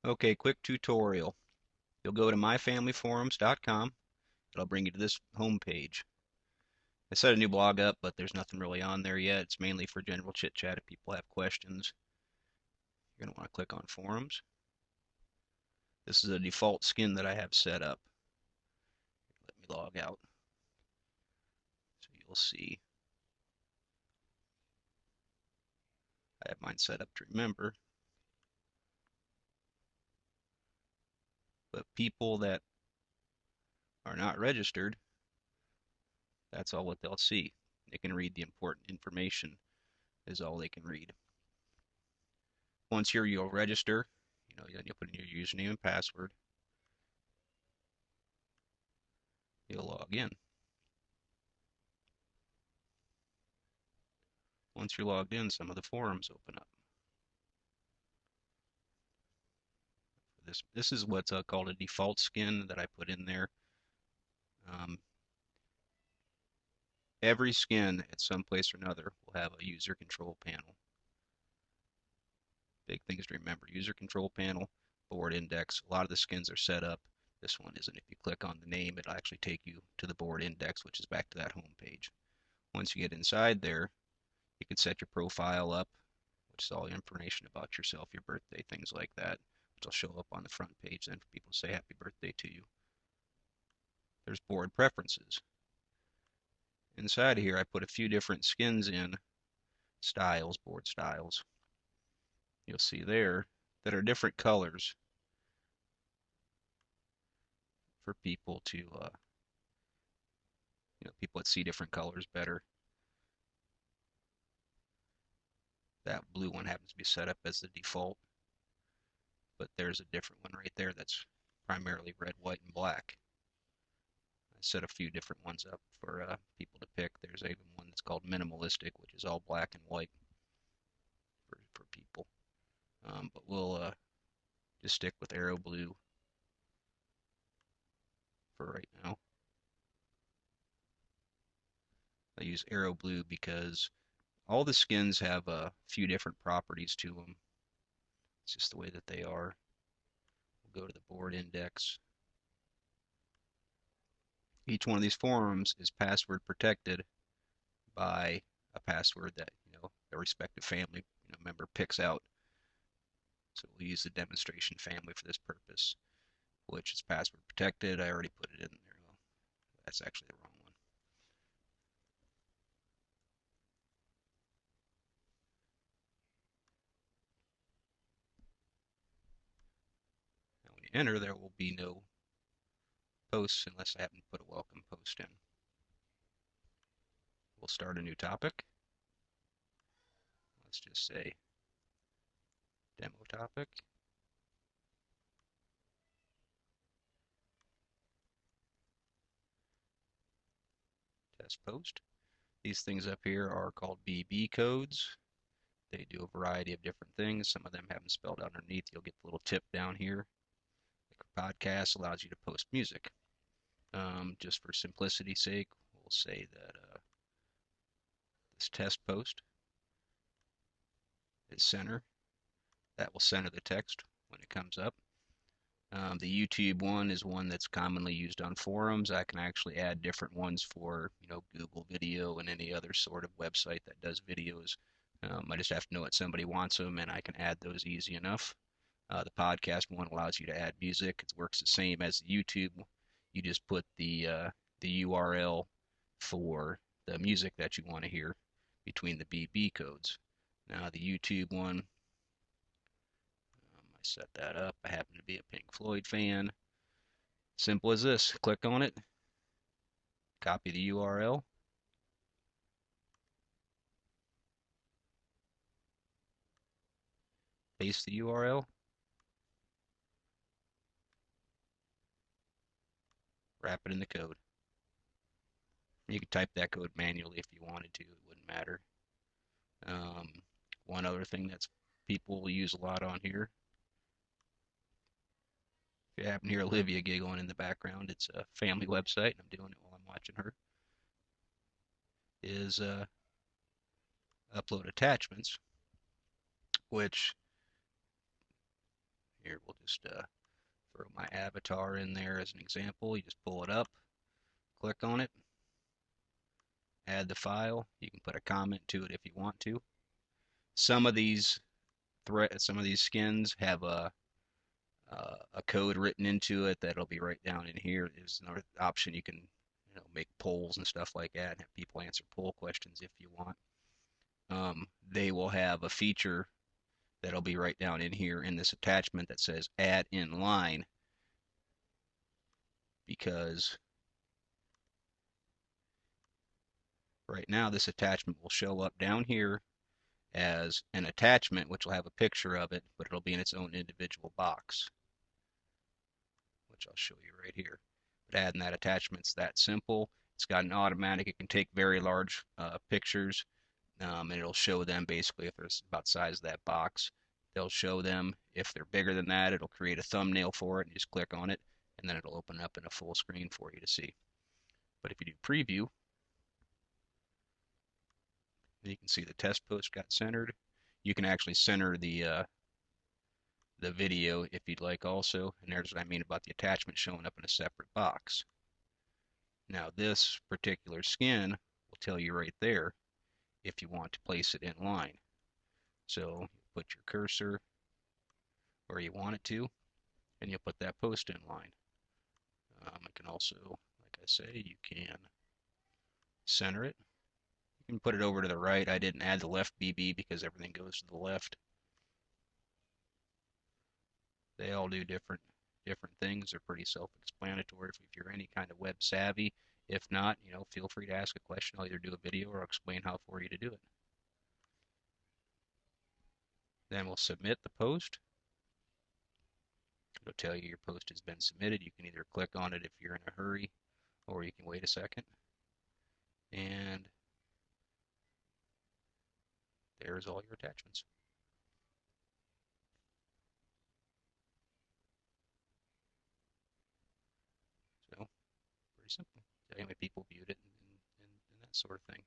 Okay, quick tutorial. You'll go to myfamilyforums.com. It'll bring you to this home page. I set a new blog up, but there's nothing really on there yet. It's mainly for general chit chat if people have questions. You're going to want to click on forums. This is a default skin that I have set up. Let me log out. So you'll see I have mine set up to remember. But people that are not registered, that's all what they'll see. They can read the important information is all they can read. Once you'll register, you'll put in your username and password. You'll log in. Once you're logged in, some of the forums open up. This is what's called a default skin that I put in there. Um, every skin at some place or another will have a user control panel. Big things to remember: user control panel, board index. A lot of the skins are set up. This one isn't. If you click on the name, it'll actually take you to the board index, which is back to that home page. Once you get inside there, you can set your profile up, which is all the information about yourself, your birthday, things like that, which will show up on the front page then for people to say happy birthday to you. There's board preferences. Inside of here, I put a few different skins in, styles, board styles. You'll see there that are different colors for people to, people that see different colors better. That blue one happens to be set up as the default, but there's a different one right there that's primarily red, white, and black. I set a few different ones up for people to pick. There's even one that's called minimalistic, which is all black and white for people. But we'll just stick with arrow blue for right now. I use arrow blue because all the skins have a few different properties to them. It's just the way that they are. We'll go to the board index. Each one of these forums is password protected by a password that the respective family member picks out. So we'll use the demonstration family for this purpose, which is password protected. I already put it in there. Well, that's actually the wrong one. Now when you enter, there will be no posts unless I happen to put a welcome post in. We'll start a new topic. Let's just say demo topic. Test post. These things up here are called BB codes. They do a variety of different things. Some of them have them spelled out underneath. You'll get the little tip down here. The podcast allows you to post music. Just for simplicity's sake, we'll say that this test post is center. That will center the text when it comes up. The YouTube one is one that's commonly used on forums. I can actually add different ones for Google Video and any other sort of website that does videos. I just have to know that somebody wants them, and I can add those easy enough. The podcast one allows you to add music. It works the same as the YouTube. You just put the URL for the music that you want to hear between the BB codes. Now the YouTube one, I set that up. I happen to be a Pink Floyd fan. Simple as this. Click on it, copy the URL, paste the URL, wrap it in the code. You could type that code manually if you wanted to. It wouldn't matter. Um, one other thing that's people will use a lot on here. If you happen to hear Olivia giggling in the background, it's a family website, and I'm doing it while I'm watching her. Is upload attachments, which Here, we'll just throw my avatar in there as an example. You just pull it up, click on it, add the file. You can put a comment to it if you want to. Some of these skins have a code written into it that'll be right down in here. There's another option you can make polls and stuff like that and have people answer poll questions if you want. They will have a feature that'll be right down in here in this attachment that says add in line, because right now this attachment will show up down here as an attachment, which will have a picture of it, but it'll be in its own individual box, which I'll show you right here. But adding that attachment's that simple. It's got an automatic. It can take very large pictures, and it'll show them basically if they're about the size of that box. They'll show them. If they're bigger than that, it'll create a thumbnail for it, and you just click on it, and then it'll open up in a full screen for you to see. But if you do preview, you can see the test post got centered. You can actually center the video if you'd like also, and there's what I mean about the attachment showing up in a separate box. Now this particular skin will tell you right there if you want to place it in line. So you put your cursor where you want it to, and you'll put that post in line. It can also, like I say, you can center it. You can put it over to the right. I didn't add the left BB because everything goes to the left. They all do different things. They're pretty self-explanatory if you're any kind of web savvy. If not, feel free to ask a question. I'll either do a video or I'll explain how for you to do it. Then we'll submit the post. It'll tell you your post has been submitted. You can either click on it if you're in a hurry, or you can wait a second. And there's all your attachments. So, pretty simple. How many people viewed it and that sort of thing.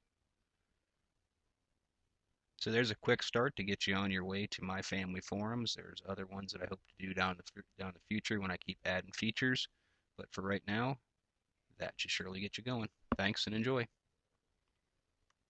So there's a quick start to get you on your way to my family forums. There's other ones that I hope to do down the future when I keep adding features. But for right now, that should surely get you going. Thanks and enjoy.